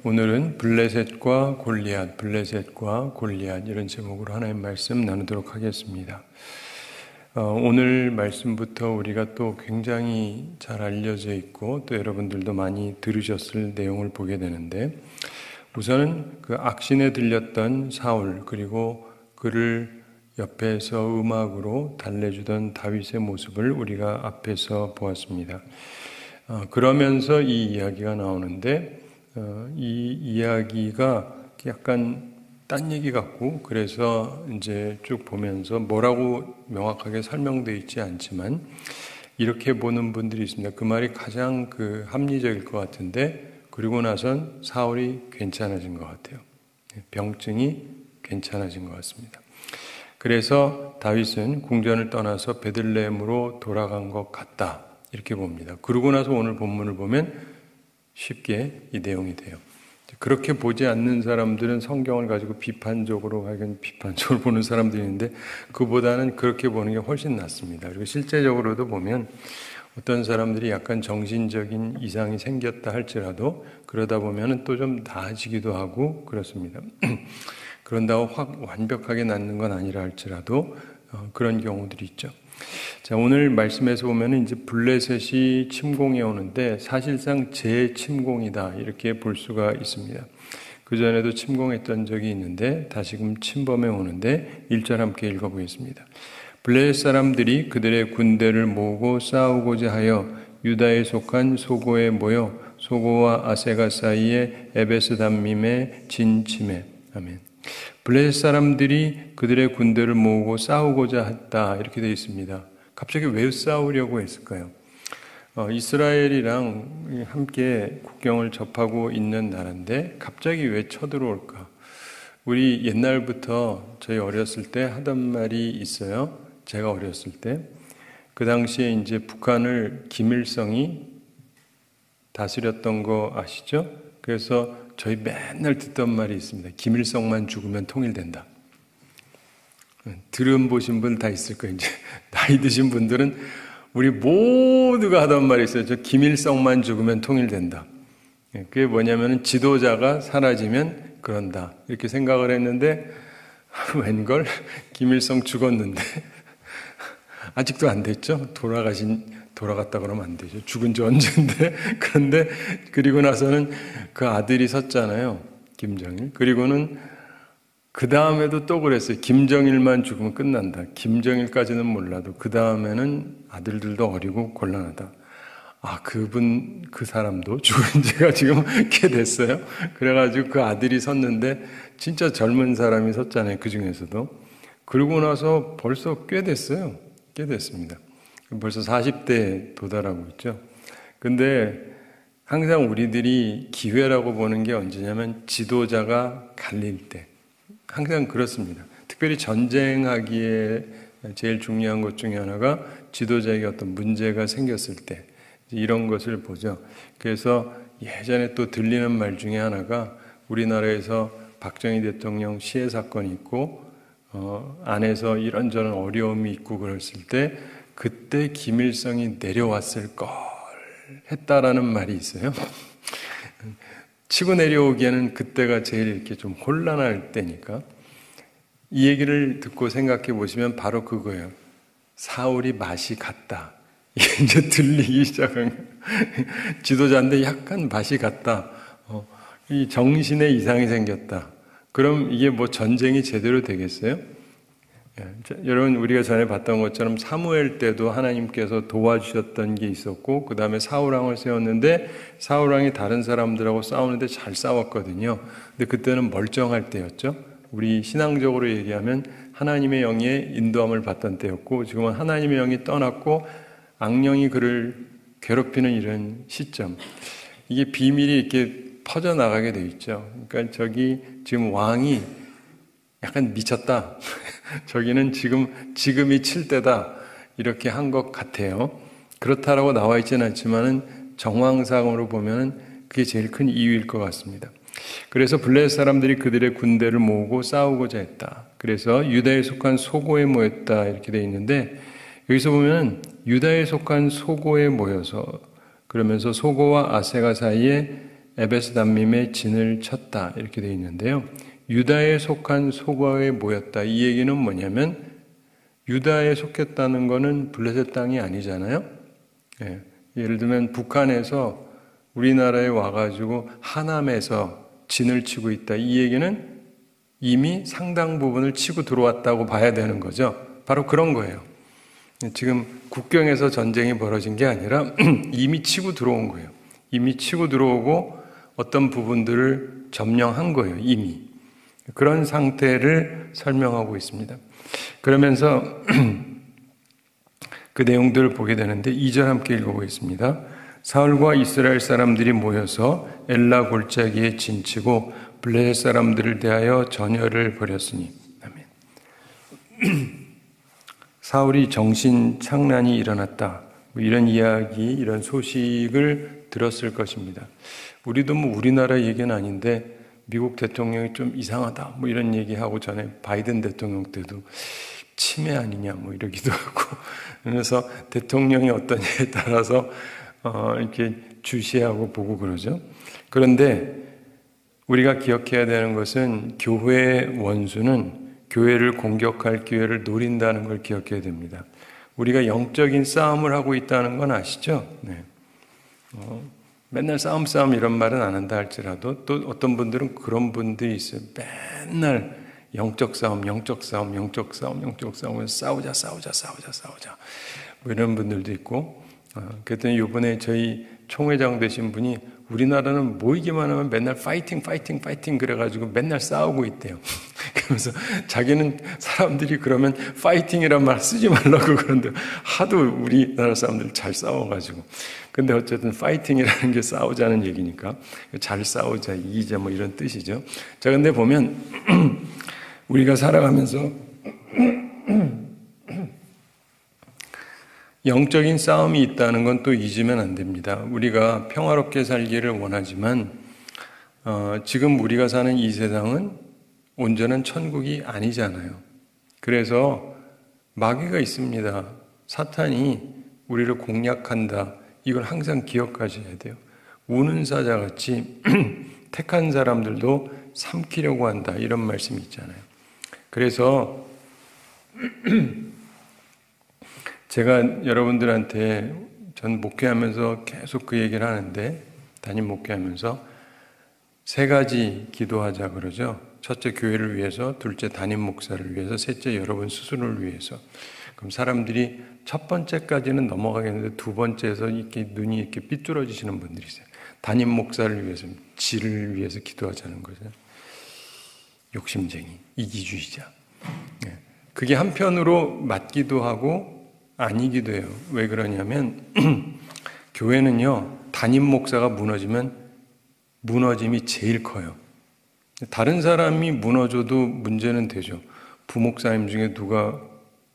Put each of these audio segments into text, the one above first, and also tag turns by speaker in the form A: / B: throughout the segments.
A: 오늘은 블레셋과 골리앗 이런 제목으로 하나님 말씀 나누도록 하겠습니다. 오늘 말씀부터 우리가 또 굉장히 잘 알려져 있고 또 여러분들도 많이 들으셨을 내용을 보게 되는데, 우선은 그 악신에 들렸던 사울, 그리고 그를 옆에서 음악으로 달래주던 다윗의 모습을 우리가 앞에서 보았습니다. 그러면서 이 이야기가 나오는데, 이 이야기가 약간 딴 얘기 같고, 그래서 이제 쭉 보면서 뭐라고 명확하게 설명되어 있지 않지만 이렇게 보는 분들이 있습니다. 그 말이 가장 합리적일 것 같은데, 그리고 나선 사울이 괜찮아진 것 같아요. 병증이 괜찮아진 것 같습니다. 그래서 다윗은 궁전을 떠나서 베들레헴으로 돌아간 것 같다, 이렇게 봅니다. 그러고 나서 오늘 본문을 보면 쉽게 이 내용이 돼요. 그렇게 보지 않는 사람들은 성경을 가지고 비판적으로 보는 사람들이 있는데, 그보다는 그렇게 보는 게 훨씬 낫습니다. 그리고 실제적으로도 보면 어떤 사람들이 약간 정신적인 이상이 생겼다 할지라도 그러다 보면 또 좀 나아지기도 하고 그렇습니다. 그런다고 확 완벽하게 낫는 건 아니라 할지라도 그런 경우들이 있죠. 자, 오늘 말씀에서 보면 이제 블레셋이 침공해 오는데 사실상 재침공이다, 이렇게 볼 수가 있습니다. 그전에도 침공했던 적이 있는데 다시금 침범해 오는데 1절 함께 읽어보겠습니다. 블레셋 사람들이 그들의 군대를 모으고 싸우고자 하여 유다에 속한 소고에 모여 소고와 아세가 사이에 에베스담밈에 진침해. 아멘. 블레셋 사람들이 그들의 군대를 모으고 싸우고자 했다, 이렇게 되어 있습니다. 갑자기 왜 싸우려고 했을까요? 이스라엘이랑 함께 국경을 접하고 있는 나라인데 갑자기 왜 쳐들어올까? 우리 옛날부터 저희 어렸을 때 하던 말이 있어요. 제가 어렸을 때. 그 당시에 이제 북한을 김일성이 다스렸던 거 아시죠? 그래서 저희 맨날 듣던 말이 있습니다. 김일성만 죽으면 통일된다. 들어보신 분 다 있을 거예요. 이제 나이 드신 분들은 우리 모두가 하던 말이 있어요. 저 김일성만 죽으면 통일된다. 그게 뭐냐면 지도자가 사라지면 그런다, 이렇게 생각을 했는데 웬걸? 김일성 죽었는데 아직도 안 됐죠. 돌아갔다 그러면 안 되죠. 죽은 지 언젠데. 그런데 그리고 나서는 그 아들이 섰잖아요, 김정일. 그리고는 그 다음에도 또 그랬어요. 김정일만 죽으면 끝난다. 김정일까지는 몰라도 그 다음에는 아들들도 어리고 곤란하다. 그 사람도 죽은 지가 지금 꽤 됐어요. 그래가지고 그 아들이 섰는데 진짜 젊은 사람이 섰잖아요, 그 중에서도. 그러고 나서 벌써 꽤 됐어요. 꽤 됐습니다. 벌써 40대에 도달하고 있죠. 근데 항상 우리들이 기회라고 보는 게 언제냐면 지도자가 갈릴 때. 항상 그렇습니다. 특별히 전쟁하기에 제일 중요한 것 중에 하나가 지도자에게 어떤 문제가 생겼을 때 이런 것을 보죠. 그래서 예전에 또 들리는 말 중에 하나가, 우리나라에서 박정희 대통령 시해 사건이 있고 안에서 이런저런 어려움이 있고 그랬을 때 그때 김일성이 내려왔을 걸 했다라는 말이 있어요. 치고 내려오기에는 그때가 제일 이렇게 좀 혼란할 때니까. 이 얘기를 듣고 생각해 보시면 바로 그거예요. 사울이 맛이 갔다. 이게 이제 들리기 시작한 거예요. 지도자인데 약간 맛이 갔다. 이 정신에 이상이 생겼다. 그럼 이게 뭐 전쟁이 제대로 되겠어요? 여러분, 우리가 전에 봤던 것처럼 사무엘 때도 하나님께서 도와주셨던 게 있었고, 그 다음에 사울왕을 세웠는데 사울왕이 다른 사람들하고 싸우는데 잘 싸웠거든요. 근데 그때는 멀쩡할 때였죠. 우리 신앙적으로 얘기하면 하나님의 영의 인도함을 받던 때였고, 지금은 하나님의 영이 떠났고 악령이 그를 괴롭히는 이런 시점. 이게 비밀이 이렇게 퍼져나가게 돼 있죠. 그러니까 저기 지금 왕이 약간 미쳤다. 저기는 지금이 칠 때다. 이렇게 한 것 같아요. 그렇다라고 나와 있지는 않지만은 정황상으로 보면은 그게 제일 큰 이유일 것 같습니다. 그래서 블레셋 사람들이 그들의 군대를 모으고 싸우고자 했다. 그래서 유다에 속한 소고에 모였다, 이렇게 되어 있는데, 여기서 보면 유다에 속한 소고에 모여서, 그러면서 소고와 아세가 사이에 에베스 담밈에 진을 쳤다 이렇게 되어 있는데요. 유다에 속한 소가에 모였다. 이 얘기는 뭐냐면 유다에 속했다는 것은 블레셋 땅이 아니잖아요. 예. 예를 들면 북한에서 우리나라에 와가지고 하남에서 진을 치고 있다. 이 얘기는 이미 상당 부분을 치고 들어왔다고 봐야 되는 거죠. 바로 그런 거예요. 지금 국경에서 전쟁이 벌어진 게 아니라 이미 치고 들어온 거예요. 이미 치고 들어오고 어떤 부분들을 점령한 거예요. 이미. 그런 상태를 설명하고 있습니다. 그러면서 그 내용들을 보게 되는데 2절 함께 읽어보겠습니다. 사울과 이스라엘 사람들이 모여서 엘라 골짜기에 진치고 블레셋 사람들을 대하여 전열을 벌였으니. 아멘. 사울이 정신 착란이 일어났다. 이런 이야기, 이런 소식을 들었을 것입니다. 우리도 우리나라 얘기는 아닌데 미국 대통령이 좀 이상하다 이런 얘기하고 전에 바이든 대통령 때도 치매 아니냐 이러기도 하고 그래서 대통령이 어떠냐에 따라서 이렇게 주시하고 보고 그러죠. 그런데 우리가 기억해야 되는 것은 교회의 원수는 교회를 공격할 기회를 노린다는 걸 기억해야 됩니다. 우리가 영적인 싸움을 하고 있다는 건 아시죠? 네. 맨날 싸움 이런 말은 안 한다 할지라도 또 어떤 분들은 그런 분들이 있어요. 맨날 영적 싸움 싸우자 이런 분들도 있고 그랬더니 이번에 저희 총회장 되신 분이 우리나라는 모이기만 하면 맨날 파이팅 그래가지고 맨날 싸우고 있대요. 그러면서 자기는 사람들이 그러면 파이팅이란 말 쓰지 말라고 그러는데 하도 우리나라 사람들 잘 싸워가지고 근데 어쨌든 파이팅이라는 게 싸우자는 얘기니까 잘 싸우자, 이기자 이런 뜻이죠. 자, 근데 보면 우리가 살아가면서 영적인 싸움이 있다는 건 또 잊으면 안 됩니다. 우리가 평화롭게 살기를 원하지만 지금 우리가 사는 이 세상은 온전한 천국이 아니잖아요. 그래서 마귀가 있습니다. 사탄이 우리를 공략한다. 이걸 항상 기억하셔야 돼요. 우는 사자같이 택한 사람들도 삼키려고 한다. 이런 말씀이 있잖아요. 그래서 제가 여러분들한테 전 목회하면서 계속 그 얘기를 하는데 담임 목회하면서 3가지 기도하자 그러죠. 첫째 교회를 위해서, 둘째 담임 목사를 위해서, 셋째 여러분 스스로를 위해서. 그럼 사람들이 첫 번째까지는 넘어가겠는데 두 번째에서 이렇게 눈이 이렇게 삐뚤어지시는 분들이 있어요. 담임 목사를 위해서, 지를 위해서 기도하자는 거죠. 욕심쟁이, 이기주의자. 그게 한편으로 맞기도 하고 아니기도 해요. 왜 그러냐면 교회는요, 담임 목사가 무너지면 무너짐이 제일 커요. 다른 사람이 무너져도 문제는 되죠. 부목사님 중에 누가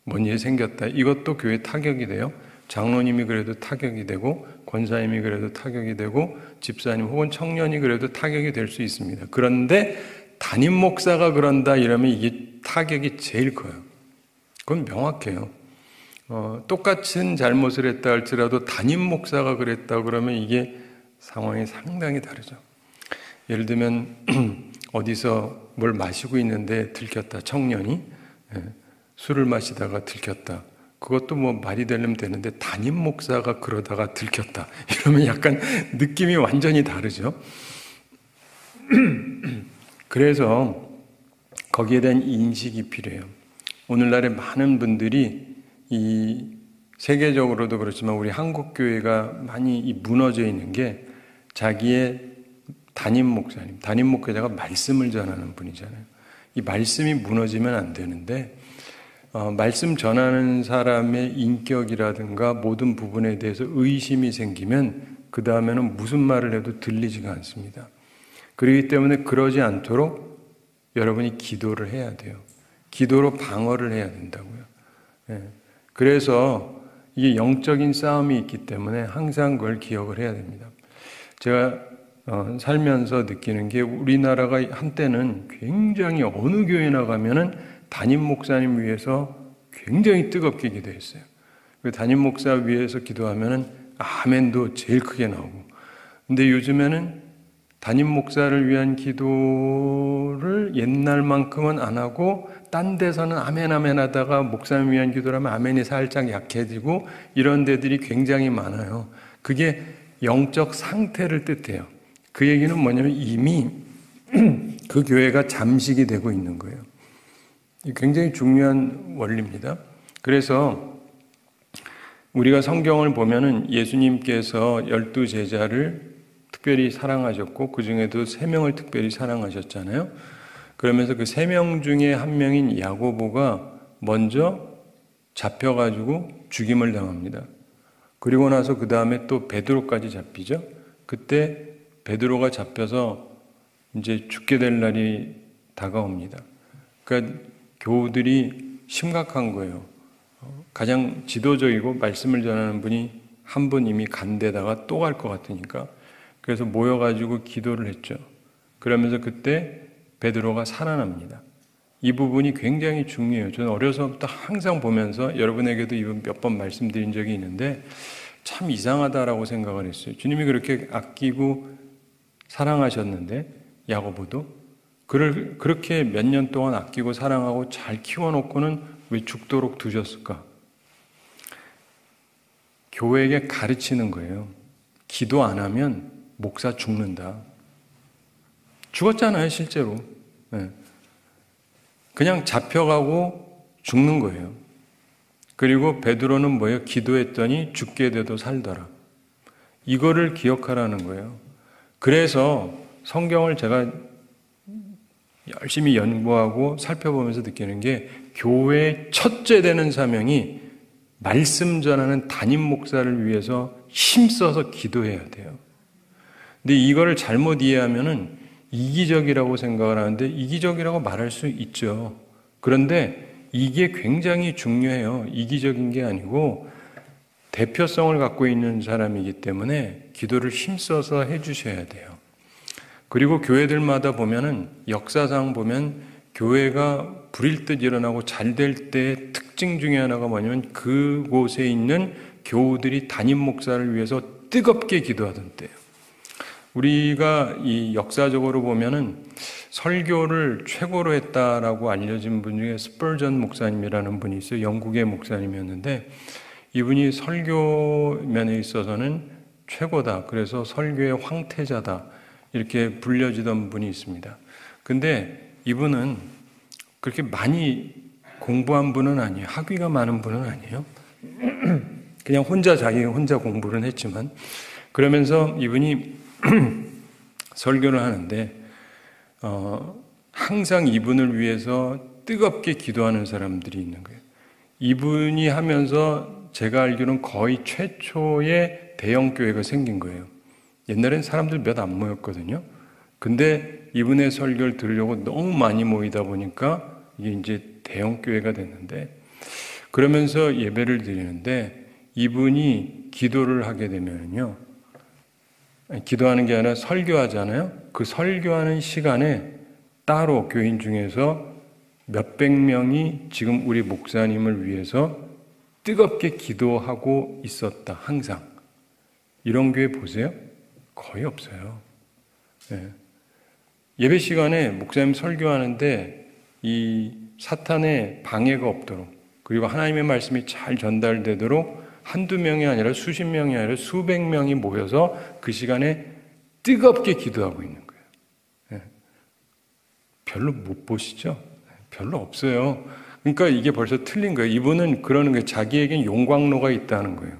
A: 뭔 일이 생겼다. 이것도 교회 타격이 돼요. 장로님이 그래도 타격이 되고 권사님이 그래도 타격이 되고 집사님 혹은 청년이 그래도 타격이 될 수 있습니다. 그런데 담임 목사가 그런다 이러면 이게 타격이 제일 커요. 그건 명확해요. 똑같은 잘못을 했다 할지라도 담임 목사가 그랬다 그러면 이게 상황이 상당히 다르죠. 예를 들면 어디서 뭘 마시고 있는데 들켰다. 청년이 술을 마시다가 들켰다. 그것도 말이 되려면 되는데 담임 목사가 그러다가 들켰다. 이러면 약간 느낌이 완전히 다르죠. 그래서 거기에 대한 인식이 필요해요. 오늘날에 많은 분들이 이 세계적으로도 그렇지만 우리 한국 교회가 많이 무너져 있는 게 자기의 담임 목사님, 담임 목회자가 말씀을 전하는 분이잖아요. 이 말씀이 무너지면 안 되는데 말씀 전하는 사람의 인격이라든가 모든 부분에 대해서 의심이 생기면 그 다음에는 무슨 말을 해도 들리지가 않습니다. 그렇기 때문에 그러지 않도록 여러분이 기도를 해야 돼요. 기도로 방어를 해야 된다고요. 그래서 이게 영적인 싸움이 있기 때문에 항상 그걸 기억을 해야 됩니다. 제가 살면서 느끼는 게 우리나라가 한때는 굉장히 어느 교회 나가면은 담임 목사님 위해서 굉장히 뜨겁게 기도했어요. 그 담임 목사 위해서 기도하면은 아멘도 제일 크게 나오고. 근데 요즘에는 담임 목사를 위한 기도를 옛날만큼은 안 하고 딴 데서는 아멘 아멘 하다가 목사님 위한 기도라면 아멘이 살짝 약해지고 이런 데들이 굉장히 많아요. 그게 영적 상태를 뜻해요. 그 얘기는 뭐냐면 이미 그 교회가 잠식이 되고 있는 거예요. 굉장히 중요한 원리입니다. 그래서 우리가 성경을 보면은 예수님께서 12제자를 특별히 사랑하셨고 그 중에도 3명을 특별히 사랑하셨잖아요. 그러면서 그 3명 중에 한 명인 야고보가 먼저 잡혀가지고 죽임을 당합니다. 그리고 나서 그 다음에 또 베드로까지 잡히죠. 그때 베드로가 잡혀서 이제 죽게 될 날이 다가옵니다. 그러니까 교우들이 심각한 거예요. 가장 지도적이고 말씀을 전하는 분이 한 분 이미 간 데다가 또 갈 것 같으니까 그래서 모여가지고 기도를 했죠. 그러면서 그때 베드로가 살아납니다. 이 부분이 굉장히 중요해요. 저는 어려서부터 항상 보면서 여러분에게도 이번 몇 번 말씀드린 적이 있는데 참 이상하다라고 생각을 했어요. 주님이 그렇게 아끼고 사랑하셨는데 야고보도 그렇게 몇 년 동안 아끼고 사랑하고 잘 키워놓고는 왜 죽도록 두셨을까? 교회에게 가르치는 거예요. 기도 안 하면 목사 죽는다. 죽었잖아요, 실제로. 네. 그냥 잡혀가고 죽는 거예요. 그리고 베드로는 뭐예요? 기도했더니 죽게 돼도 살더라. 이거를 기억하라는 거예요. 그래서 성경을 제가 열심히 연구하고 살펴보면서 느끼는 게 교회의 첫째 되는 사명이 말씀 전하는 담임 목사를 위해서 힘써서 기도해야 돼요. 근데 이거를 잘못 이해하면은 이기적이라고 생각을 하는데 이기적이라고 말할 수 있죠. 그런데 이게 굉장히 중요해요. 이기적인 게 아니고 대표성을 갖고 있는 사람이기 때문에 기도를 힘써서 해주셔야 돼요. 그리고 교회들마다 보면은 역사상 보면 교회가 불일 듯 일어나고 잘 될 때의 특징 중에 하나가 뭐냐면 그곳에 있는 교우들이 담임 목사를 위해서 뜨겁게 기도하던 때예요. 우리가 이 역사적으로 보면은 설교를 최고로 했다라고 알려진 분 중에 스펄전 목사님이라는 분이 있어요. 영국의 목사님이었는데 이분이 설교 면에 있어서는 최고다. 그래서 설교의 황태자다. 이렇게 불려지던 분이 있습니다. 근데 이분은 그렇게 많이 공부한 분은 아니에요. 학위가 많은 분은 아니에요. 그냥 자기 혼자 공부를 했지만 그러면서 이분이 설교를 하는데 항상 이분을 위해서 뜨겁게 기도하는 사람들이 있는 거예요. 이분이 하면서 제가 알기로는 거의 최초의 대형 교회가 생긴 거예요. 옛날엔 사람들 몇 안 모였거든요. 근데 이분의 설교를 들으려고 너무 많이 모이다 보니까 이게 이제 대형 교회가 됐는데 그러면서 예배를 드리는데 이분이 기도를 하게 되면요. 기도하는 게 아니라 설교하잖아요. 그 설교하는 시간에 따로 교인 중에서 몇백 명이 지금 우리 목사님을 위해서 뜨겁게 기도하고 있었다. 항상. 이런 교회 보세요? 거의 없어요. 네. 예배 시간에 목사님 설교하는데 이 사탄의 방해가 없도록 그리고 하나님의 말씀이 잘 전달되도록 한두 명이 아니라 수십 명이 아니라 수백 명이 모여서 그 시간에 뜨겁게 기도하고 있는 거예요. 네. 별로 못 보시죠? 별로 없어요. 그러니까 이게 벌써 틀린 거예요. 이분은 그러는 거예요. 자기에겐 용광로가 있다는 거예요.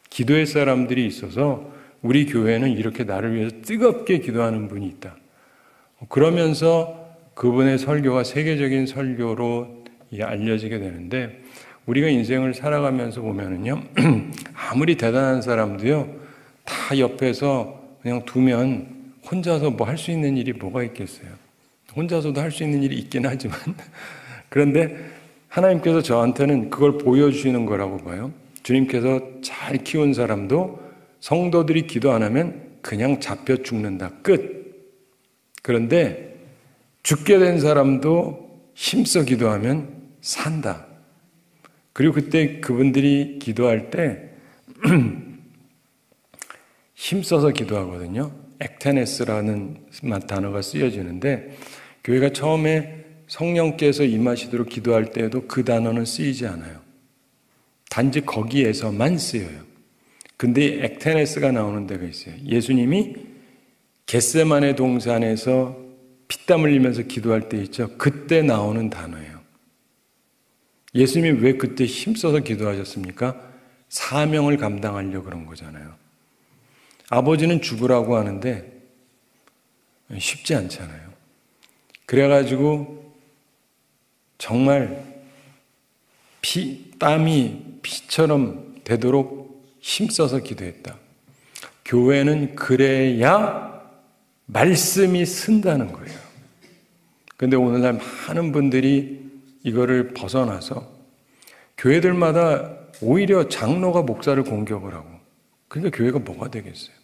A: 기도의 사람들이 있어서 우리 교회는 이렇게 나를 위해서 뜨겁게 기도하는 분이 있다. 그러면서 그분의 설교가 세계적인 설교로 알려지게 되는데 우리가 인생을 살아가면서 보면은요, 아무리 대단한 사람도요, 다 옆에서 그냥 두면 혼자서 뭐 할 수 있는 일이 뭐가 있겠어요. 혼자서도 할 수 있는 일이 있긴 하지만 그런데 하나님께서 저한테는 그걸 보여주시는 거라고 봐요. 주님께서 잘 키운 사람도 성도들이 기도 안 하면 그냥 잡혀 죽는다. 끝. 그런데 죽게 된 사람도 힘써 기도하면 산다. 그리고 그때 그분들이 기도할 때 힘써서 기도하거든요. 액테네스라는 단어가 쓰여지는데 교회가 처음에 성령께서 임하시도록 기도할 때에도 그 단어는 쓰이지 않아요. 단지 거기에서만 쓰여요. 근데 액테네스가 나오는 데가 있어요. 예수님이 겟세마네 동산에서 피땀 흘리면서 기도할 때 있죠. 그때 나오는 단어예요. 예수님이 왜 그때 힘써서 기도하셨습니까? 사명을 감당하려고 그런 거잖아요. 아버지는 죽으라고 하는데 쉽지 않잖아요. 그래가지고 정말 땀이 피처럼 되도록 힘써서 기도했다. 교회는 그래야 말씀이 쓴다는 거예요. 그런데 오늘날 많은 분들이 이거를 벗어나서 교회들마다 오히려 장로가 목사를 공격을 하고, 그러니까 교회가 뭐가 되겠어요?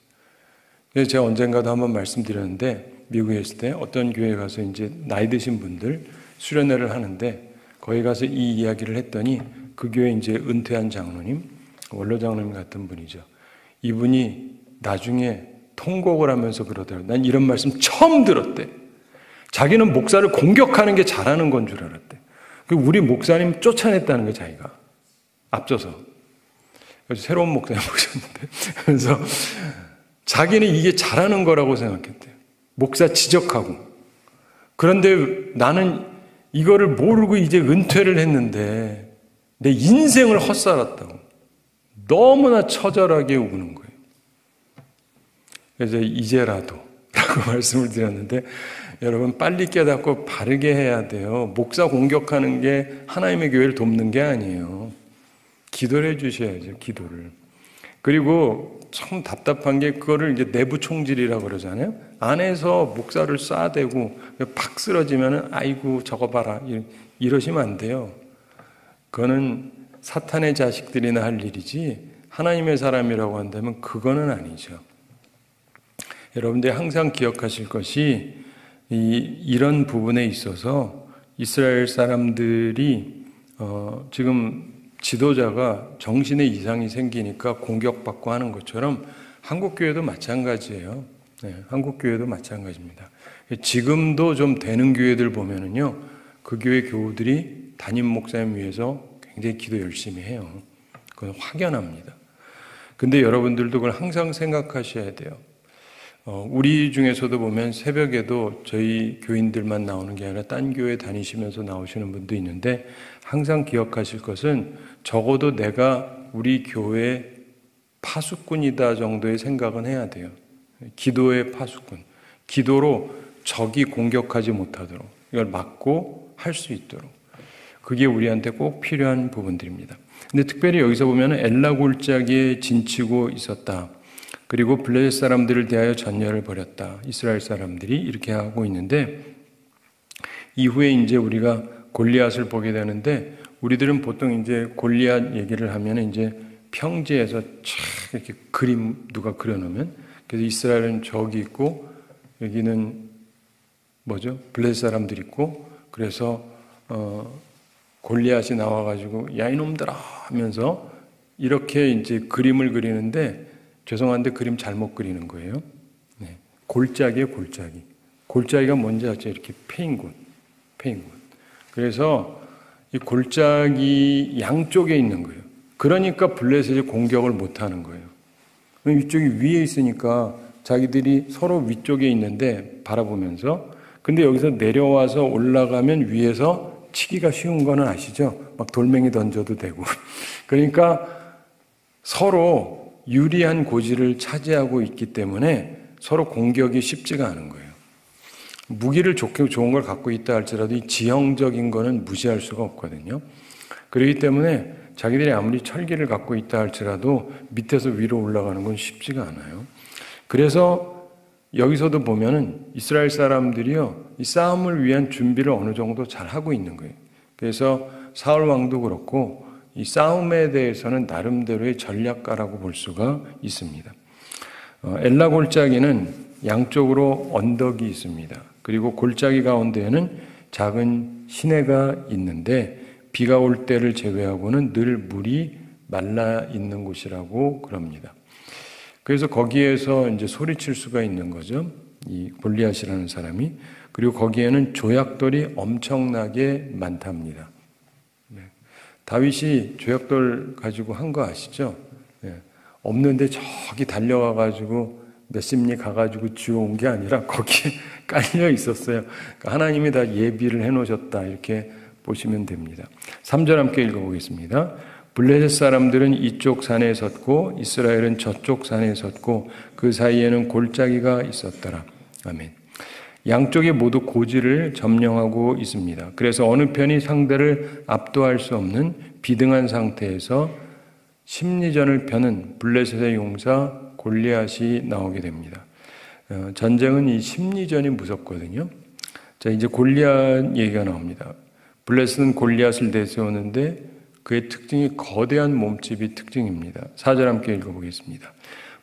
A: 그래서 제가 언젠가도 한번 말씀드렸는데, 미국에 있을 때 어떤 교회에 가서 이제 나이 드신 분들 수련회를 하는데, 거기 가서 이 이야기를 했더니 그 교회 이제 은퇴한 장로님, 원로 장로님 같은 분이죠. 이분이 나중에 통곡을 하면서 그러더라고요. 난 이런 말씀 처음 들었대. 자기는 목사를 공격하는 게 잘하는 건 줄 알았대. 우리 목사님 쫓아냈다는 거 자기가 앞서서. 그래서 새로운 목사님 모셨는데, 그래서 자기는 이게 잘하는 거라고 생각했대요. 목사 지적하고. 그런데 나는 이거를 모르고 이제 은퇴를 했는데 내 인생을 헛살았다고 너무나 처절하게 우는 거예요. 그래서 이제라도 라고 말씀을 드렸는데, 여러분 빨리 깨닫고 바르게 해야 돼요. 목사 공격하는 게 하나님의 교회를 돕는 게 아니에요. 기도를 해 주셔야죠. 기도를. 그리고 참 답답한 게 그거를 이제 내부 총질이라고 그러잖아요. 안에서 목사를 쏴대고 팍 쓰러지면은 아이고 저거 봐라 이러시면 안 돼요. 그거는 사탄의 자식들이나 할 일이지 하나님의 사람이라고 한다면 그거는 아니죠. 여러분들이 항상 기억하실 것이 이런 부분에 있어서 이스라엘 사람들이 지금 지도자가 정신에 이상이 생기니까 공격받고 하는 것처럼 한국교회도 마찬가지예요. 네, 한국교회도 마찬가지입니다. 지금도 좀 되는 교회들 보면은요, 그 교회 교우들이 담임 목사님 위해서 굉장히 기도 열심히 해요. 그건 확연합니다. 근데 여러분들도 그걸 항상 생각하셔야 돼요. 우리 중에서도 보면 새벽에도 저희 교인들만 나오는 게 아니라 딴 교회 다니시면서 나오시는 분도 있는데, 항상 기억하실 것은 적어도 내가 우리 교회 파수꾼이다 정도의 생각은 해야 돼요. 기도의 파수꾼. 기도로 적이 공격하지 못하도록 이걸 막고 할 수 있도록. 그게 우리한테 꼭 필요한 부분들입니다. 근데 특별히 여기서 보면 엘라 골짜기에 진치고 있었다. 그리고 블레셋 사람들을 대하여 전열을 벌였다. 이스라엘 사람들이 이렇게 하고 있는데, 이후에 이제 우리가 골리앗을 보게 되는데, 우리들은 보통 이제 골리앗 얘기를 하면 이제 평지에서 촥 이렇게 그림 누가 그려놓으면, 그래서 이스라엘은 저기 있고 여기는 뭐죠? 블레셋 사람들이 있고, 그래서 골리앗이 나와가지고 야 이놈들아 하면서 이렇게 이제 그림을 그리는데, 죄송한데 그림 잘못 그리는 거예요. 네. 골짜기예요, 골짜기. 골짜기가 뭔지 아죠? 이렇게 패인 곳. 그래서 이 골짜기 양쪽에 있는 거예요. 그러니까 블레셋이 공격을 못 하는 거예요. 위쪽이 위에 있으니까 자기들이 서로 위쪽에 있는데 바라보면서, 근데 여기서 내려와서 올라가면 위에서 치기가 쉬운 거는 아시죠? 막 돌멩이 던져도 되고. 그러니까 서로 유리한 고지를 차지하고 있기 때문에 서로 공격이 쉽지가 않은 거예요. 무기를 좋은 걸 갖고 있다 할지라도 이 지형적인 거는 무시할 수가 없거든요. 그렇기 때문에 자기들이 아무리 철기를 갖고 있다 할지라도 밑에서 위로 올라가는 건 쉽지가 않아요. 그래서 여기서도 보면은 이스라엘 사람들이요, 이 싸움을 위한 준비를 어느 정도 잘 하고 있는 거예요. 그래서 사울 왕도 그렇고 이 싸움에 대해서는 나름대로의 전략가라고 볼 수가 있습니다. 엘라 골짜기는 양쪽으로 언덕이 있습니다. 그리고 골짜기 가운데에는 작은 시내가 있는데, 비가 올 때를 제외하고는 늘 물이 말라 있는 곳이라고 그럽니다. 그래서 거기에서 이제 소리칠 수가 있는 거죠. 이 골리앗이라는 사람이. 그리고 거기에는 조약돌이 엄청나게 많답니다. 네. 다윗이 조약돌 가지고 한 거 아시죠? 네. 없는데 저기 달려와 가지고 몇십 리 가가지고 주워온 게 아니라 거기에 깔려 있었어요. 그러니까 하나님이 다 예비를 해놓으셨다 이렇게 보시면 됩니다. 3절 함께 읽어보겠습니다. 블레셋 사람들은 이쪽 산에 섰고 이스라엘은 저쪽 산에 섰고 그 사이에는 골짜기가 있었더라. 아멘. 양쪽에 모두 고지를 점령하고 있습니다. 그래서 어느 편이 상대를 압도할 수 없는 비등한 상태에서 심리전을 펴는 블레셋의 용사 골리앗이 나오게 됩니다. 전쟁은 이 심리전이 무섭거든요. 자, 이제 골리앗 얘기가 나옵니다. 블레셋은 골리앗을 내세우는데 그의 특징이 거대한 몸집이 특징입니다. 4절 함께 읽어보겠습니다.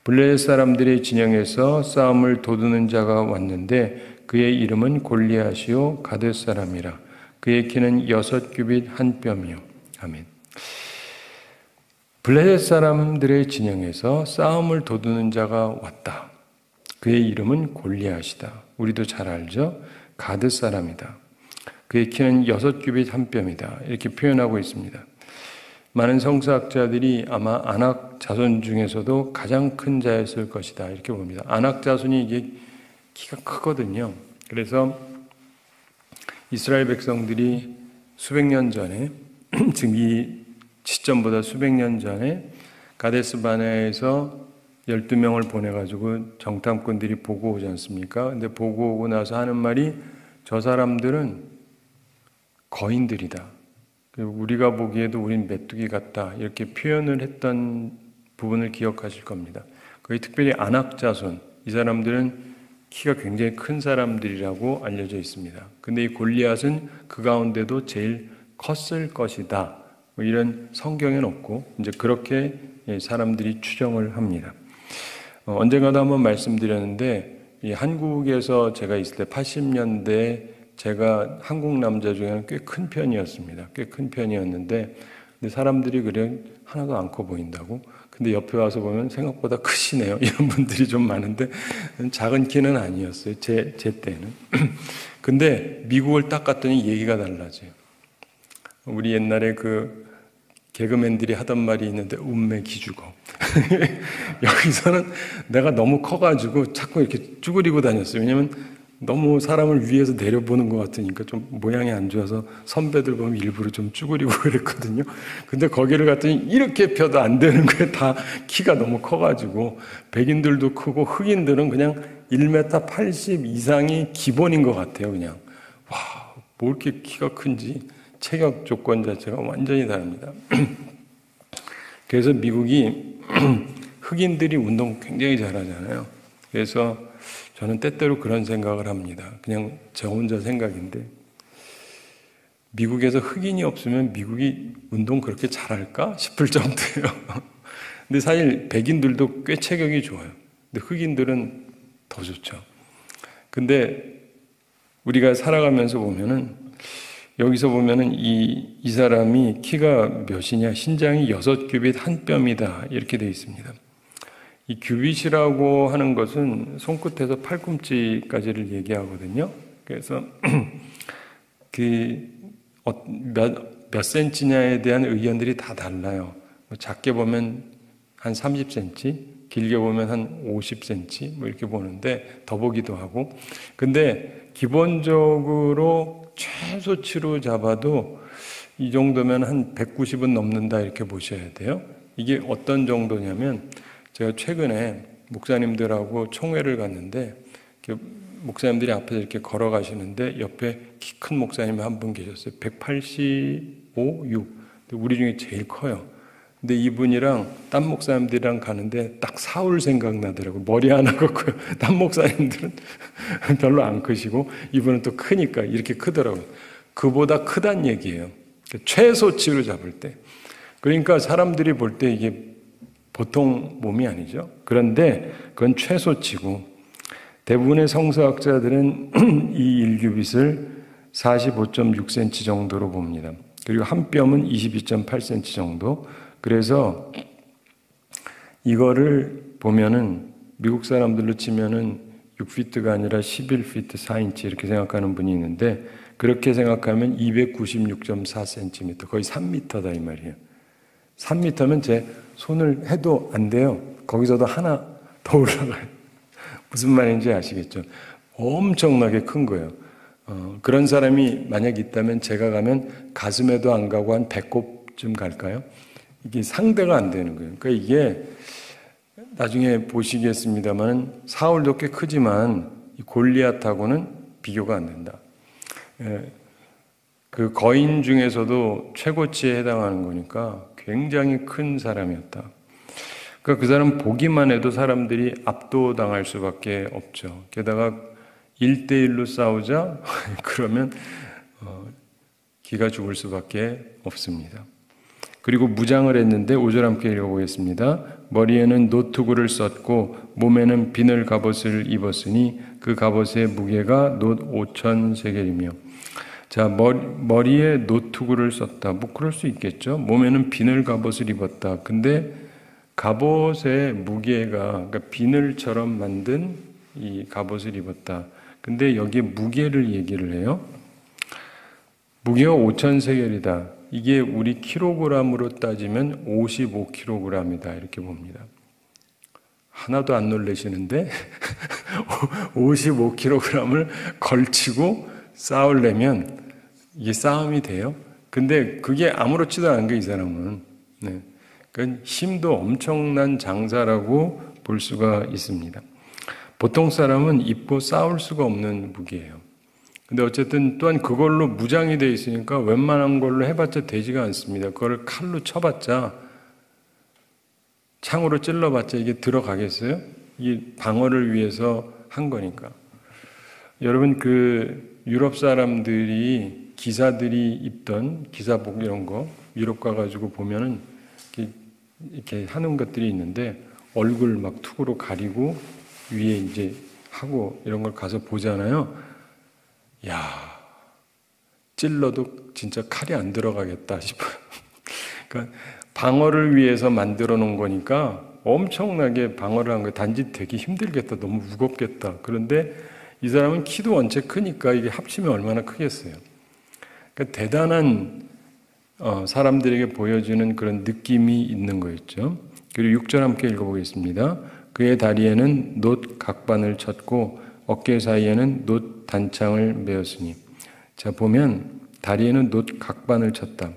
A: 블레셋 사람들의 진영에서 싸움을 도두는 자가 왔는데 그의 이름은 골리앗이요 가뎃 사람이라. 그의 키는 6규빗 한 뼘이요. 아멘. 블레셋 사람들의 진영에서 싸움을 도두는 자가 왔다. 그의 이름은 골리앗이다. 우리도 잘 알죠? 가뎃 사람이다. 그의 키는 6규빗 한 뼘이다. 이렇게 표현하고 있습니다. 많은 성서학자들이 아마 아낙 자손 중에서도 가장 큰 자였을 것이다 이렇게 봅니다. 아낙 자손이 이게 키가 크거든요. 그래서 이스라엘 백성들이 수백 년 전에 지금 이 시점보다 수백 년 전에 가데스 바네아에서 12명을 보내가지고 정탐꾼들이 보고 오지 않습니까? 근데 보고 오고 나서 하는 말이 저 사람들은 거인들이다. 우리가 보기에도 우린 메뚜기 같다. 이렇게 표현을 했던 부분을 기억하실 겁니다. 거기 특별히 아낙 자손, 이 사람들은 키가 굉장히 큰 사람들이라고 알려져 있습니다. 근데 이 골리앗은 그 가운데도 제일 컸을 것이다. 뭐 이런 성경에는 없고 이제 그렇게 사람들이 추정을 합니다. 언젠가도 한번 말씀드렸는데 이 한국에서 제가 있을 때 80년대에 제가 한국 남자 중에는 꽤 큰 편이었습니다. 꽤 큰 편이었는데 근데 사람들이 그래 하나도 안 커 보인다고. 근데 옆에 와서 보면 생각보다 크시네요. 이런 분들이 좀 많은데 작은 키는 아니었어요. 제 때는. 근데 미국을 딱 갔더니 얘기가 달라져요. 우리 옛날에 그 개그맨들이 하던 말이 있는데 운매 기죽어. 여기서는 내가 너무 커가지고 자꾸 이렇게 쭈그리고 다녔어요. 왜냐면 너무 사람을 위에서 내려보는 것 같으니까 좀 모양이 안 좋아서 선배들 보면 일부러 좀 쭈그리고 그랬거든요. 근데 거기를 갔더니 이렇게 펴도 안 되는 거예요. 다 키가 너무 커가지고 백인들도 크고 흑인들은 그냥 1m 80 이상이 기본인 것 같아요. 그냥 와, 뭐 이렇게 키가 큰지 체격 조건 자체가 완전히 다릅니다. 그래서 미국이 흑인들이 운동 굉장히 잘하잖아요. 그래서 저는 때때로 그런 생각을 합니다. 그냥 저 혼자 생각인데 미국에서 흑인이 없으면 미국이 운동 그렇게 잘할까 싶을 정도예요. 근데 사실 백인들도 꽤 체격이 좋아요. 근데 흑인들은 더 좋죠. 근데 우리가 살아가면서 보면은 여기서 보면은 이 사람이 키가 몇이냐, 신장이 6규빗 한 뼘이다 이렇게 되어 있습니다. 이 규빗이라고 하는 것은 손끝에서 팔꿈치까지를 얘기하거든요. 그래서 몇 센치냐에 대한 의견들이 다 달라요. 작게 보면 한 30cm, 길게 보면 한 50cm 뭐 이렇게 보는데 더 보기도 하고. 근데 기본적으로 최소치로 잡아도 이 정도면 한 190은 넘는다 이렇게 보셔야 돼요. 이게 어떤 정도냐면 제가 최근에 목사님들하고 총회를 갔는데 목사님들이 앞에서 이렇게 걸어가시는데 옆에 키 큰 목사님이 한 분 계셨어요. 185, 6. 우리 중에 제일 커요. 근데 이분이랑 딴 목사님들이랑 가는데 딱 사울 생각나더라고요. 머리 하나 걷고요. 딴 목사님들은 별로 안 크시고 이분은 또 크니까 이렇게 크더라고요. 그보다 크단 얘기예요. 최소치로 잡을 때. 그러니까 사람들이 볼 때 이게 보통 몸이 아니죠. 그런데 그건 최소치고 대부분의 성서학자들은 이 1규빗을 45.6cm 정도로 봅니다. 그리고 한 뼘은 22.8cm 정도. 그래서 이거를 보면은 미국 사람들로 치면은 6피트가 아니라 11피트 4인치 이렇게 생각하는 분이 있는데 그렇게 생각하면 296.4cm 거의 3m다 이 말이에요. 3m면 제 손을 해도 안 돼요. 거기서도 하나 더 올라가요. 무슨 말인지 아시겠죠? 엄청나게 큰 거예요. 그런 사람이 만약 있다면 제가 가면 가슴에도 안 가고 한 배꼽쯤 갈까요? 이게 상대가 안 되는 거예요. 그러니까 이게 나중에 보시겠습니다만 사울도 꽤 크지만 이 골리앗하고는 비교가 안 된다. 그 거인 중에서도 최고치에 해당하는 거니까 굉장히 큰 사람이었다. 그러니까 그 사람 보기만 해도 사람들이 압도당할 수밖에 없죠. 게다가 1대1로 싸우자 그러면 기가 죽을 수밖에 없습니다. 그리고 무장을 했는데 5절 함께 읽어보겠습니다. 머리에는 노투구를 썼고 몸에는 비늘 갑옷을 입었으니 그 갑옷의 무게가 놋 5,000세겔이며 자, 머리에 노투구를 썼다. 뭐 그럴 수 있겠죠. 몸에는 비늘 갑옷을 입었다. 근데 갑옷의 무게가 그러니까 비늘처럼 만든 이 갑옷을 입었다. 근데 여기에 무게를 얘기를 해요. 무게가 5,000세겔이다. 이게 우리 킬로그램으로 따지면 55kg이다. 이렇게 봅니다. 하나도 안 놀라시는데 55kg을 걸치고 싸우려면 이게 싸움이 돼요. 근데 그게 아무렇지도 않은 게 이 사람은. 네. 그러니까 힘도 엄청난 장사라고 볼 수가 있습니다. 보통 사람은 입고 싸울 수가 없는 무기예요. 근데 어쨌든 또한 그걸로 무장이 되어 있으니까 웬만한 걸로 해봤자 되지가 않습니다. 그걸 칼로 쳐봤자 창으로 찔러봤자 이게 들어가겠어요? 이 방어를 위해서 한 거니까. 여러분 그 유럽 사람들이 기사들이 입던 기사복 이런 거 유럽 가가지고 보면은 이렇게 하는 것들이 있는데 얼굴 막 툭으로 가리고 위에 이제 하고 이런 걸 가서 보잖아요. 야, 찔러도 진짜 칼이 안 들어가겠다 싶어요. 그러니까 방어를 위해서 만들어 놓은 거니까 엄청나게 방어를 한 거예요. 단지 되게 힘들겠다. 너무 무겁겠다. 그런데 이 사람은 키도 원체 크니까 이게 합치면 얼마나 크겠어요. 그러니까 대단한 사람들에게 보여주는 그런 느낌이 있는 거였죠. 그리고 6절 함께 읽어보겠습니다. 그의 다리에는 놋 각반을 쳤고 어깨 사이에는 놋 단창을 메었으니. 자, 보면 다리에는 놋 각반을 쳤다.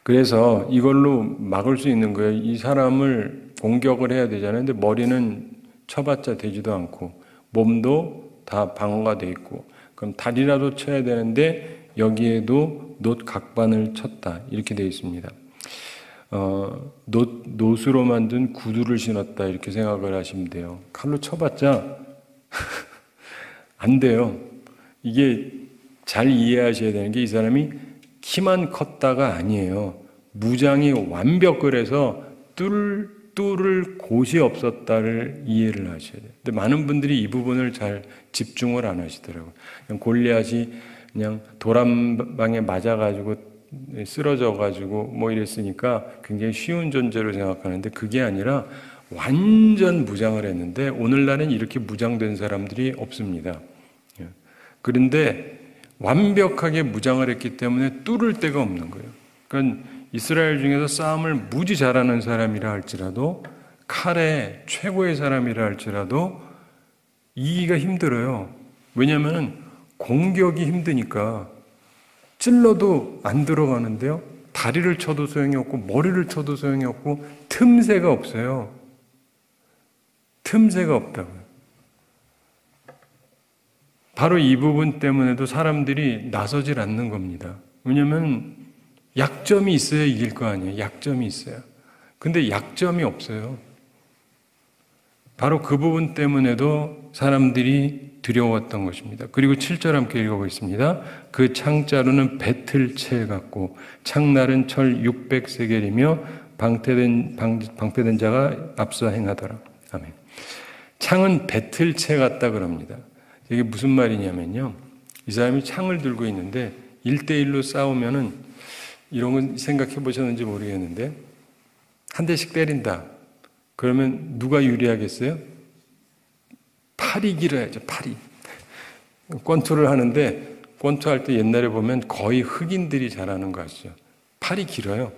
A: 그래서 이걸로 막을 수 있는 거예요. 이 사람을 공격을 해야 되잖아요. 근데 머리는 쳐봤자 되지도 않고 몸도 다 방어가 돼 있고 그럼 다리라도 쳐야 되는데 여기에도 놋 각반을 쳤다. 이렇게 되어 있습니다. 놋으로 만든 구두를 신었다. 이렇게 생각을 하시면 돼요. 칼로 쳐봤자 안 돼요. 이게 잘 이해하셔야 되는 게 이 사람이 키만 컸다가 아니에요. 무장이 완벽을 해서 뚫을 곳이 없었다를 이해를 하셔야 돼요. 근데 많은 분들이 이 부분을 잘 집중을 안 하시더라고요. 그냥 골리앗이 그냥 도란방에 맞아가지고 쓰러져가지고 뭐 이랬으니까 굉장히 쉬운 존재로 생각하는데 그게 아니라 완전 무장을 했는데 오늘날은 이렇게 무장된 사람들이 없습니다. 그런데 완벽하게 무장을 했기 때문에 뚫을 데가 없는 거예요. 그러니까 이스라엘 중에서 싸움을 무지 잘하는 사람이라 할지라도 칼의 최고의 사람이라 할지라도 이기가 힘들어요. 왜냐하면 공격이 힘드니까 찔러도 안 들어가는데요. 다리를 쳐도 소용이 없고 머리를 쳐도 소용이 없고 틈새가 없어요. 틈새가 없다고요. 바로 이 부분 때문에도 사람들이 나서질 않는 겁니다. 왜냐하면 약점이 있어야 이길 거 아니에요. 약점이 있어요. 근데 약점이 없어요. 바로 그 부분 때문에도 사람들이 두려웠던 것입니다. 그리고 7절 함께 읽어보겠습니다. 그 창자루는 배틀채 같고 창날은 철 600세겔이며 방패된 자가 앞서 행하더라. 아멘. 창은 배틀채 같다 그럽니다. 이게 무슨 말이냐면요. 이 사람이 창을 들고 있는데 1대1로 싸우면은 이런 건 생각해 보셨는지 모르겠는데 한 대씩 때린다. 그러면 누가 유리하겠어요? 팔이 길어야죠, 팔이. 권투를 하는데 권투할 때 옛날에 보면 거의 흑인들이 잘하는 거 아시죠? 팔이 길어요.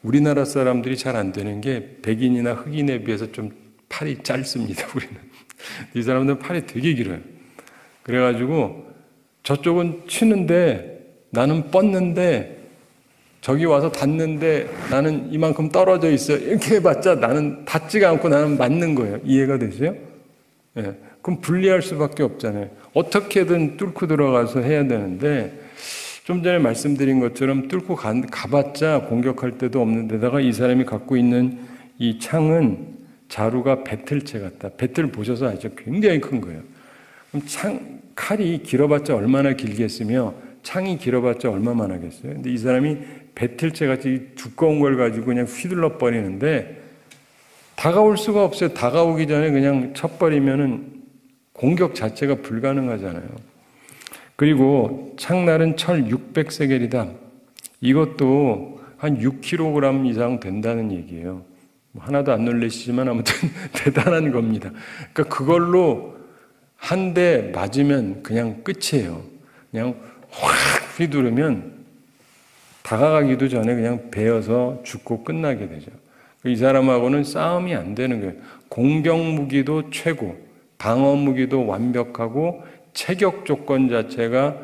A: 우리나라 사람들이 잘 안 되는 게 백인이나 흑인에 비해서 좀 팔이 짧습니다, 우리는. 이 사람들은 팔이 되게 길어요. 그래가지고 저쪽은 치는데 나는 뻗는데 저기 와서 닿는데 나는 이만큼 떨어져 있어. 이렇게 해봤자 나는 닿지가 않고 나는 맞는 거예요. 이해가 되세요? 예. 그럼 분리할 수밖에 없잖아요. 어떻게든 뚫고 들어가서 해야 되는데 좀 전에 말씀드린 것처럼 뚫고 가봤자 공격할 데도 없는 데다가 이 사람이 갖고 있는 이 창은 자루가 배틀채 같다. 배틀 보셔서 아시죠? 굉장히 큰 거예요. 그럼 칼이 길어봤자 얼마나 길겠으며 창이 길어봤자 얼마만 하겠어요. 근데 이 사람이 배틀채 같이 두꺼운 걸 가지고 그냥 휘둘러 버리는데 다가올 수가 없어요. 다가오기 전에 그냥 쳐버리면은 공격 자체가 불가능하잖아요. 그리고 창날은 철 600세겔이다. 이것도 한 6kg 이상 된다는 얘기예요. 하나도 안 놀라시지만 아무튼 대단한 겁니다. 그러니까 그걸로 한 대 맞으면 그냥 끝이에요. 그냥 확 휘두르면 다가가기도 전에 그냥 베어서 죽고 끝나게 되죠. 이 사람하고는 싸움이 안 되는 거예요. 공격 무기도 최고, 방어 무기도 완벽하고 체격 조건 자체가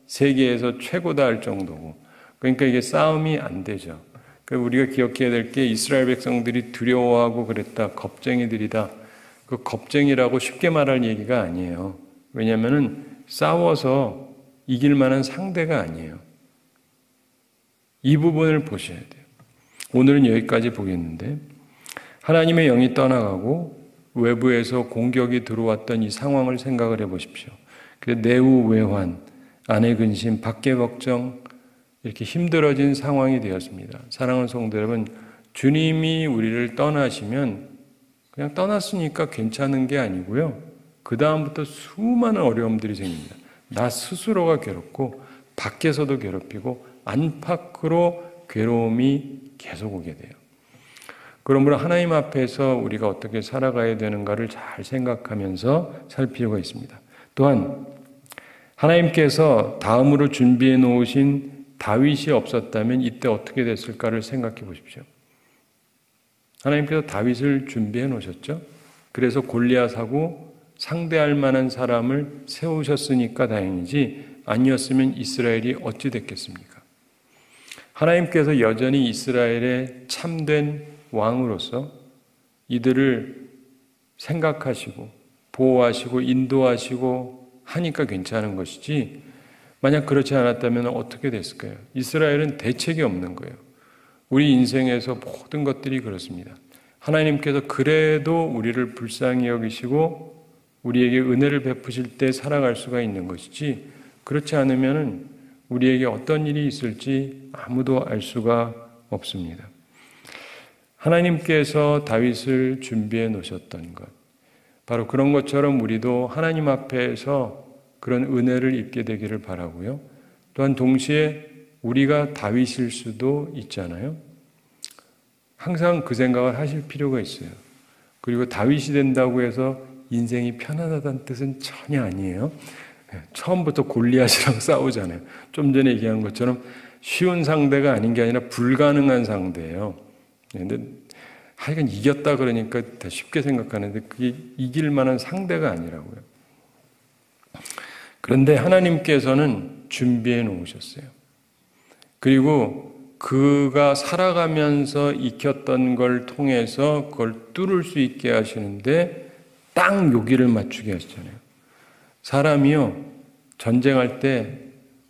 A: 세계에서 최고다 할 정도고, 그러니까 이게 싸움이 안 되죠. 그러니까 우리가 기억해야 될 게 이스라엘 백성들이 두려워하고 그랬다, 겁쟁이들이다. 그 겁쟁이라고 쉽게 말할 얘기가 아니에요. 왜냐하면은 싸워서 이길 만한 상대가 아니에요. 이 부분을 보셔야 돼요. 오늘은 여기까지 보겠는데, 하나님의 영이 떠나가고 외부에서 공격이 들어왔던 이 상황을 생각을 해보십시오. 내후 외환, 아내 근심, 밖에 걱정, 이렇게 힘들어진 상황이 되었습니다. 사랑하는 성도 여러분, 주님이 우리를 떠나시면 그냥 떠났으니까 괜찮은 게 아니고요. 그 다음부터 수많은 어려움들이 생깁니다. 나 스스로가 괴롭고 밖에서도 괴롭히고 안팎으로 괴로움이 계속 오게 돼요. 그러므로 하나님 앞에서 우리가 어떻게 살아가야 되는가를 잘 생각하면서 살 필요가 있습니다. 또한 하나님께서 다음으로 준비해 놓으신 다윗이 없었다면 이때 어떻게 됐을까를 생각해 보십시오. 하나님께서 다윗을 준비해 놓으셨죠. 그래서 골리앗하고 상대할 만한 사람을 세우셨으니까 다행이지, 아니었으면 이스라엘이 어찌 됐겠습니까? 하나님께서 여전히 이스라엘의 참된 왕으로서 이들을 생각하시고 보호하시고 인도하시고 하니까 괜찮은 것이지, 만약 그렇지 않았다면 어떻게 됐을까요? 이스라엘은 대책이 없는 거예요. 우리 인생에서 모든 것들이 그렇습니다. 하나님께서 그래도 우리를 불쌍히 여기시고 우리에게 은혜를 베푸실 때 살아갈 수가 있는 것이지, 그렇지 않으면 우리에게 어떤 일이 있을지 아무도 알 수가 없습니다. 하나님께서 다윗을 준비해 놓으셨던 것, 바로 그런 것처럼 우리도 하나님 앞에서 그런 은혜를 입게 되기를 바라고요. 또한 동시에 우리가 다윗일 수도 있잖아요. 항상 그 생각을 하실 필요가 있어요. 그리고 다윗이 된다고 해서 인생이 편안하다는 뜻은 전혀 아니에요. 처음부터 골리앗이랑 싸우잖아요. 좀 전에 얘기한 것처럼 쉬운 상대가 아닌 게 아니라 불가능한 상대예요. 근데 하여간 이겼다 그러니까 더 쉽게 생각하는데 그게 이길 만한 상대가 아니라고요. 그런데 하나님께서는 준비해 놓으셨어요. 그리고 그가 살아가면서 익혔던 걸 통해서 그걸 뚫을 수 있게 하시는데 딱 요기를 맞추게 하시잖아요. 사람이요, 전쟁할 때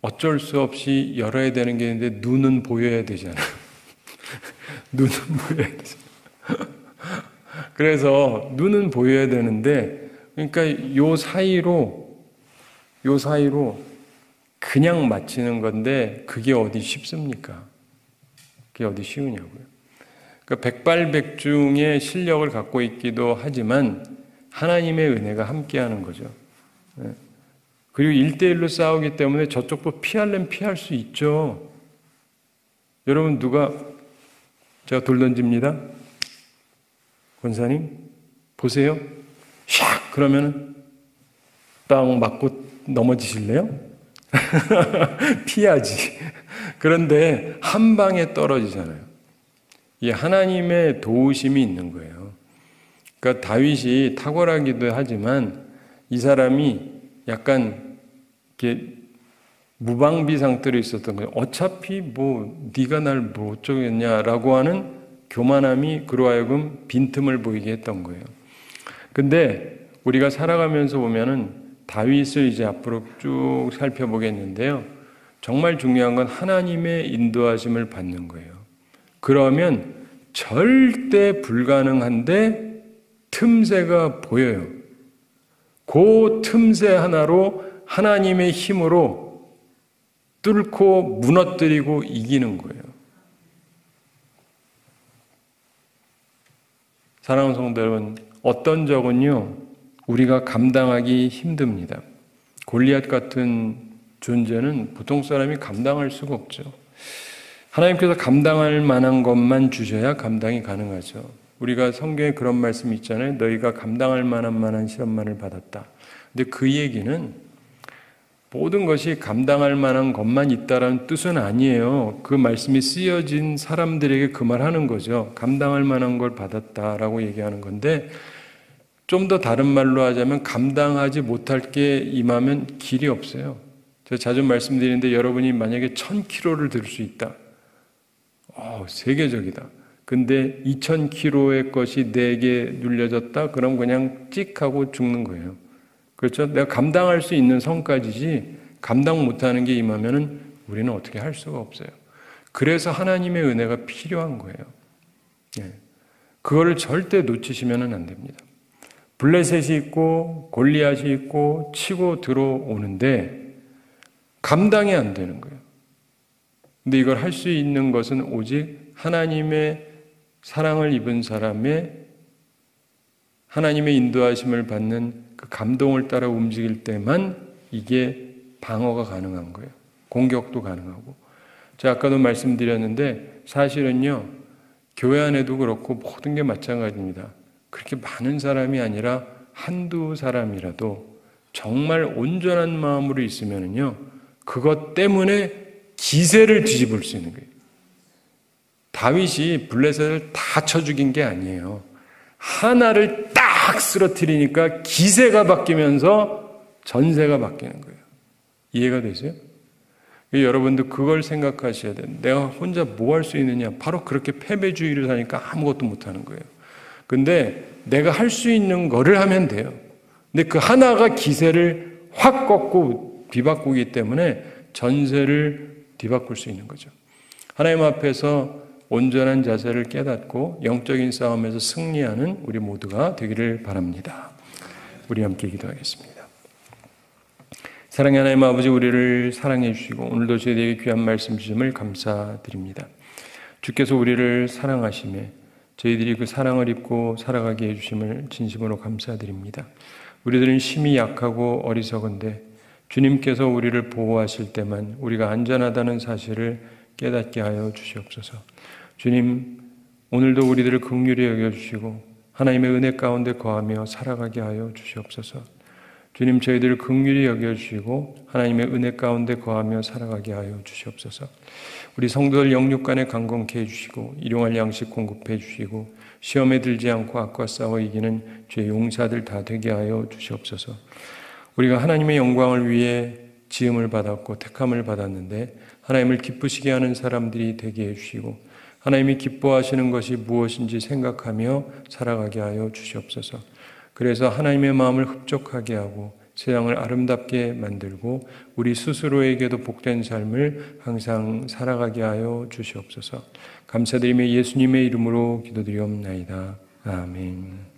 A: 어쩔 수 없이 열어야 되는 게 있는데 눈은 보여야 되잖아요. 눈은 보여야 되잖아요. 그래서 눈은 보여야 되는데, 그러니까 요 사이로 그냥 맞히는 건데 그게 어디 쉽습니까? 그게 어디 쉬우냐고요. 그러니까 백발백중의 실력을 갖고 있기도 하지만 하나님의 은혜가 함께하는 거죠. 그리고 1대1로 싸우기 때문에 저쪽도 피하려면 피할 수 있죠. 여러분 제가 돌 던집니다. 권사님 보세요. 샥 그러면 땅 맞고 넘어지실래요? 피하지. 그런데 한 방에 떨어지잖아요. 이 하나님의 도우심이 있는 거예요. 그러니까 다윗이 탁월하기도 하지만 이 사람이 약간 이렇게 무방비 상태로 있었던 거예요. 어차피 뭐 네가 날 뭐 어쩌겠냐라고 하는 교만함이 그로 하여금 빈틈을 보이게 했던 거예요. 근데 우리가 살아가면서 보면은 다윗을 이제 앞으로 쭉 살펴보겠는데요. 정말 중요한 건 하나님의 인도하심을 받는 거예요. 그러면 절대 불가능한데 틈새가 보여요. 그 틈새 하나로 하나님의 힘으로 뚫고 무너뜨리고 이기는 거예요. 사랑하는 성도 여러분, 어떤 적은요, 우리가 감당하기 힘듭니다. 골리앗 같은 존재는 보통 사람이 감당할 수가 없죠. 하나님께서 감당할 만한 것만 주셔야 감당이 가능하죠. 우리가 성경에 그런 말씀이 있잖아요. 너희가 감당할 만한 시험만을 받았다. 근데 그 얘기는 모든 것이 감당할 만한 것만 있다라는 뜻은 아니에요. 그 말씀이 쓰여진 사람들에게 그 말 하는 거죠. 감당할 만한 걸 받았다라고 얘기하는 건데, 좀 더 다른 말로 하자면 감당하지 못할 게 임하면 길이 없어요. 제가 자주 말씀드리는데 여러분이 만약에 1000kg를 들 수 있다. 세계적이다. 근데 2000kg의 것이 내게 눌려졌다. 그럼 그냥 찍 하고 죽는 거예요. 그렇죠? 내가 감당할 수 있는 선까지지 감당 못하는 게 임하면은 우리는 어떻게 할 수가 없어요. 그래서 하나님의 은혜가 필요한 거예요. 그거를 절대 놓치시면 안 됩니다. 블레셋이 있고 골리앗이 있고 치고 들어오는데 감당이 안 되는 거예요. 근데 이걸 할 수 있는 것은 오직 하나님의 사랑을 입은 사람의 하나님의 인도하심을 받는 그 감동을 따라 움직일 때만 이게 방어가 가능한 거예요. 공격도 가능하고. 제가 아까도 말씀드렸는데 사실은요, 교회 안에도 그렇고 모든 게 마찬가지입니다. 그렇게 많은 사람이 아니라 한두 사람이라도 정말 온전한 마음으로 있으면요, 그것 때문에 기세를 뒤집을 수 있는 거예요. 다윗이 블레셋을 다 쳐 죽인 게 아니에요. 하나를 딱 쓰러뜨리니까 기세가 바뀌면서 전세가 바뀌는 거예요. 이해가 되세요? 여러분도 그걸 생각하셔야 돼요. 내가 혼자 뭐 할 수 있느냐? 바로 그렇게 패배주의를 사니까 아무것도 못하는 거예요. 근데 내가 할 수 있는 거를 하면 돼요. 근데 그 하나가 기세를 확 꺾고 뒤바꾸기 때문에 전세를 뒤바꿀 수 있는 거죠. 하나님 앞에서 온전한 자세를 깨닫고 영적인 싸움에서 승리하는 우리 모두가 되기를 바랍니다. 우리 함께 기도하겠습니다. 사랑의 하나님 아버지, 우리를 사랑해 주시고 오늘도 저희에게 귀한 말씀 주심을 감사드립니다. 주께서 우리를 사랑하시매 저희들이 그 사랑을 입고 살아가게 해주심을 진심으로 감사드립니다. 우리들은 심히 약하고 어리석은데 주님께서 우리를 보호하실 때만 우리가 안전하다는 사실을 깨닫게 하여 주시옵소서. 주님, 오늘도 우리들을 긍휼히 여겨주시고 하나님의 은혜 가운데 거하며 살아가게 하여 주시옵소서. 주님, 저희들을 긍휼히 여겨주시고 하나님의 은혜 가운데 거하며 살아가게 하여 주시옵소서. 우리 성도들 영육간에 강건케 해주시고 일용할 양식 공급해 주시고 시험에 들지 않고 악과 싸워 이기는 주의 용사들 다 되게 하여 주시옵소서. 우리가 하나님의 영광을 위해 지음을 받았고 택함을 받았는데 하나님을 기쁘시게 하는 사람들이 되게 해주시고 하나님이 기뻐하시는 것이 무엇인지 생각하며 살아가게 하여 주시옵소서. 그래서 하나님의 마음을 흡족하게 하고 세상을 아름답게 만들고 우리 스스로에게도 복된 삶을 항상 살아가게 하여 주시옵소서. 감사드리며 예수님의 이름으로 기도드리옵나이다. 아멘.